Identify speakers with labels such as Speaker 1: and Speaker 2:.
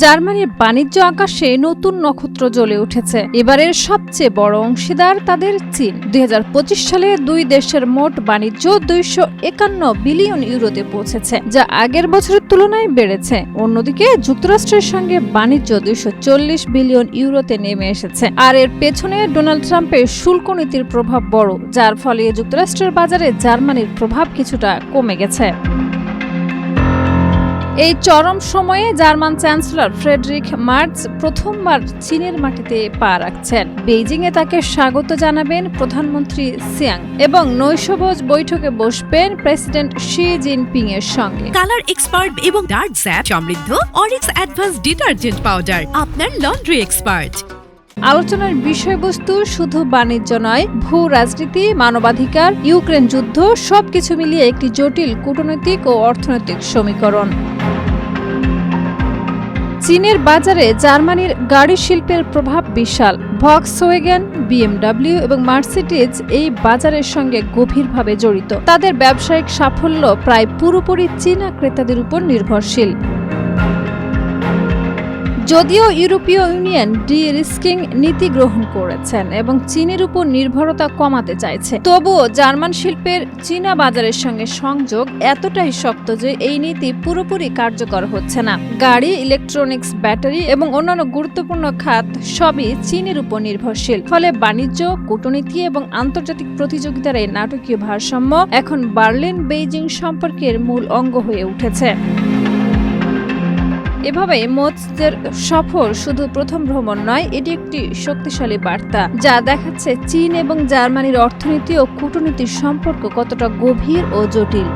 Speaker 1: জার্মানির বাণিজ্য আকাশে নতুন নক্ষত্র জ্বলে উঠেছে। এবারের সবচেয়ে বড় অংশীদার তাদের চীন। ২০২৫ সালে দুই দেশের মোট বাণিজ্য ২৫১ বিলিয়ন ইউরোতে পৌঁছেছে, যা আগের বছরের তুলনায় বেড়েছে। অন্যদিকে যুক্তরাষ্ট্রের সঙ্গে বাণিজ্য ২৪০ বিলিয়ন ইউরোতে নেমে এসেছে। আর এর পেছনে ডোনাল্ড ট্রাম্পের শুল্ক নীতির প্রভাব বড়, যার ফলে যুক্তরাষ্ট্রের বাজারে জার্মানির প্রভাব কিছুটা কমে গেছে। এই চরম সময়ে জার্মান চ্যান্সেলর ফ্রেডরিখ মার্জ প্রথমবার চীনের মাটিতে পা রাখছেন। বেইজিংয়ে তাকে স্বাগত জানাবেন প্রধানমন্ত্রী সিয়াং এবং নৈশভোজ বৈঠকে বসবেন প্রেসিডেন্ট শি জিনপিং এর সঙ্গে।
Speaker 2: কালার এক্সপার্ট এবং ডার্ক স্যাপ সমৃদ্ধ অরিক্স অ্যাডভান্স ডিটারজেন্ট পাউডার, আপনার লন্ড্রি এক্সপার্ট।
Speaker 1: আলোচনার বিষয়বস্তু শুধু বাণিজ্য নয়, ভূ রাজনীতি, মানবাধিকার, ইউক্রেন যুদ্ধ সবকিছু মিলিয়ে একটি জটিল কূটনৈতিক ও অর্থনৈতিক সমীকরণ। চীনের বাজারে জার্মানির গাড়ি শিল্পের প্রভাব বিশাল। ভক্সওয়াগন, বিএমডব্লিউ এবং মার্সিডিজ এই বাজারের সঙ্গে গভীরভাবে জড়িত। তাদের ব্যবসায়িক সাফল্য প্রায় পুরোপুরি চীনা ক্রেতাদের উপর নির্ভরশীল। যদিও ইউরোপীয় ইউনিয়ন ডি-রিস্কিং নীতি গ্রহণ করেছেন এবং চীনের উপর নির্ভরতা কমাতে চাইছে, তবুও জার্মান শিল্পের চীনা বাজারের সঙ্গে সংযোগ এতটাই শক্ত যে এই নীতি পুরোপুরি কার্যকর হচ্ছে না। গাড়ি, ইলেকট্রনিক্স, ব্যাটারি এবং অন্যান্য গুরুত্বপূর্ণ খাত সবই চীনের উপর নির্ভরশীল। ফলে বাণিজ্য, কূটনীতি এবং আন্তর্জাতিক প্রতিযোগিতার এই নাটকীয় ভারসাম্য এখন বার্লিন বেইজিং সম্পর্কের মূল অঙ্গ হয়ে উঠেছে। এভাবে মোৎসের সফর শুধু প্রথম ভ্রমণ নয়, এটি একটি শক্তিশালী বার্তা যা দেখাচ্ছে চীন এবং জার্মানির অর্থনীতি ও কূটনীতির সম্পর্ক কতটা গভীর ও জটিল।